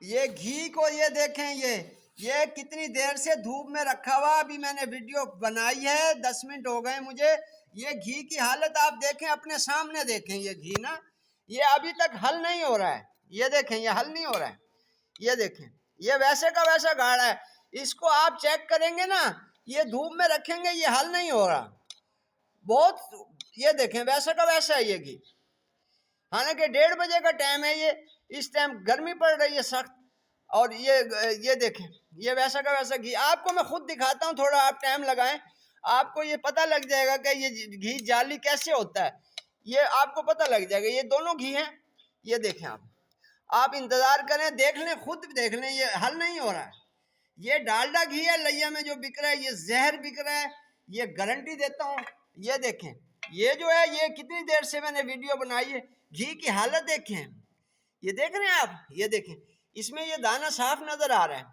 ये घी को ये देखें, ये कितनी देर से धूप में रखा हुआ। अभी मैंने वीडियो बनाई है, 10 मिनट हो गए मुझे। ये घी की हालत आप देखें, अपने सामने देखें। ये घी ना, ये अभी तक हल नहीं हो रहा है। ये देखें, ये हल नहीं हो रहा है। ये देखें, ये वैसे का वैसा गाढ़ा है। इसको आप चेक करेंगे ना, ये धूप में रखेंगे, ये हल नहीं हो रहा बहुत। ये देखें, वैसा का वैसा है ये घी। हालांकि 1:30 बजे का टाइम है, ये इस टाइम गर्मी पड़ रही है सख्त। और ये देखें, ये वैसा का वैसा घी। आपको मैं खुद दिखाता हूँ, थोड़ा आप टाइम लगाएं, आपको ये पता लग जाएगा कि ये घी जाली कैसे होता है। ये आपको पता लग जाएगा। ये दोनों घी हैं। ये देखें, आप इंतजार करें, देख लें, खुद देख लें, ये हल नहीं हो रहा है। ये डालडा घी है लिया में जो बिक रहा है, ये जहर बिक रहा है। ये गारंटी देता हूँ। ये देखें, ये जो है, ये कितनी देर से मैंने वीडियो बनाई है। घी की हालत देखें, ये देख रहे हैं आप। ये देखें, इसमें ये दाना साफ नजर आ रहा है।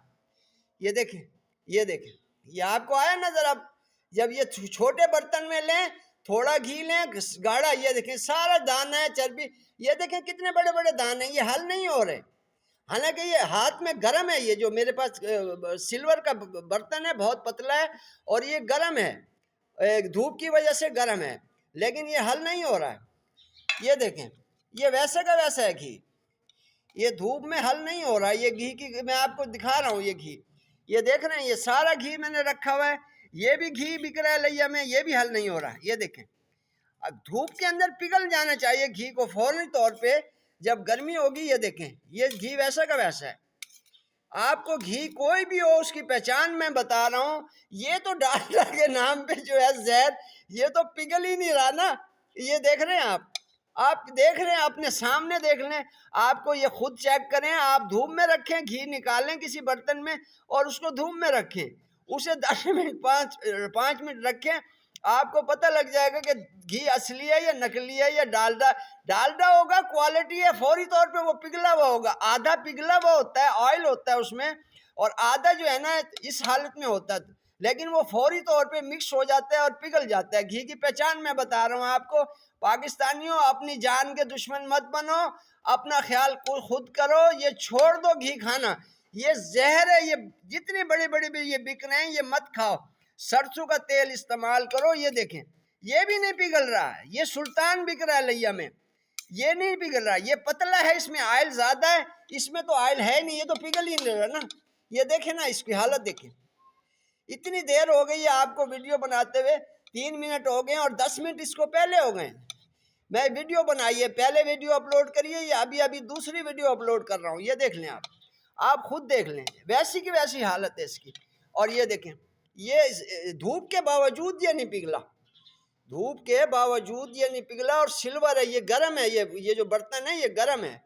ये देखें, ये देखें, ये आपको आया नजर। अब जब ये छोटे बर्तन में लें, थोड़ा घी लें गाढ़ा, ये देखें सारा दाना है, चर्बी। ये देखें कितने बड़े बड़े दाने, ये हल नहीं हो रहे। हालांकि ये हाथ में गर्म है। ये जो मेरे पास सिल्वर का बर्तन है, बहुत पतला है और ये गर्म है, धूप की वजह से गर्म है, लेकिन ये हल नहीं हो रहा है। ये देखें, ये वैसे का वैसा है घी। ये धूप में हल नहीं हो रहा है। ये घी की मैं आपको दिखा रहा हूँ। ये घी, ये देख रहे हैं, ये सारा घी मैंने रखा हुआ है। ये भी घी बिक रहा है लिया में, ये भी हल नहीं हो रहा है। ये देखें, धूप के अंदर पिघल जाना चाहिए घी को फौरनी तौर पे जब गर्मी होगी। ये देखें, ये घी वैसा का वैसा है। आपको घी कोई भी हो, उसकी पहचान मैं बता रहा हूँ। ये तो डालडा के नाम पे जो है जहर, ये तो पिघल ही नहीं रहा ना। ये देख रहे हैं आप देख रहे हैं, अपने सामने देख लें। आपको ये खुद चेक करें। आप धूप में रखें, घी निकालें किसी बर्तन में और उसको धूप में रखें, उसे 10 मिनट 5 मिनट रखें। आपको पता लग जाएगा कि घी असली है या नकली है या डालडा। डालडा होगा, क्वालिटी है, फौरी तौर पे वो पिघला हुआ होगा। आधा पिघला हुआ होता है, ऑयल होता है उसमें, और आधा जो है ना इस हालत में होता है, लेकिन वो फौरी तौर पे मिक्स हो जाता है और पिघल जाता है। घी की पहचान मैं बता रहा हूँ आपको। पाकिस्तानियों, अपनी जान के दुश्मन मत बनो, अपना ख्याल खुद करो। ये छोड़ दो घी खाना, ये जहर है। ये जितने बड़े बड़े भी ये बिक रहे हैं, ये मत खाओ। सरसों का तेल इस्तेमाल करो। ये देखें, ये भी नहीं पिघल रहा है। ये सुल्तान बिक रहा है लिया में, ये नहीं पिघल रहा। ये पतला है, इसमें ऑयल ज्यादा है, इसमें तो ऑयल है नहीं, ये तो पिघल ही नहीं रहा ना। ये देखें ना, इसकी हालत देखें। इतनी देर हो गई है आपको वीडियो बनाते हुए, 3 मिनट हो गए और 10 मिनट इसको पहले हो गए। मैं वीडियो बनाई है, पहले वीडियो अपलोड करिए, या अभी अभी दूसरी वीडियो अपलोड कर रहा हूँ। ये देख लें, आप खुद देख लें, वैसी की वैसी हालत है इसकी। और ये देखें, ये धूप के बावजूद ये नहीं पिघला, धूप के बावजूद ये नहीं पिघला। और सिल्वर है, ये गर्म है। ये जो बर्तन है ये गर्म है।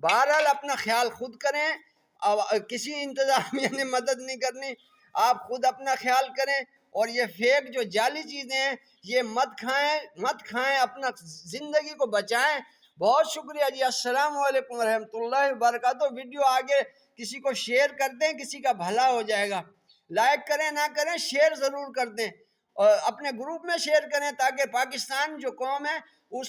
बहरहाल अपना ख्याल खुद करें, अब किसी इंतजामिया ने मदद नहीं करनी, आप खुद अपना ख्याल करें। और ये फेक जो जाली चीज़ें हैं, ये मत खाएं, अपना ज़िंदगी को बचाएं। बहुत शुक्रिया जी। अस्सलाम वालेकुम रहमतुल्लाहि व बरकातहू। वीडियो आगे किसी को शेयर कर दें, किसी का भला हो जाएगा। लाइक करें ना करें, शेयर ज़रूर कर दें और अपने ग्रुप में शेयर करें, ताकि पाकिस्तान जो कौम है उस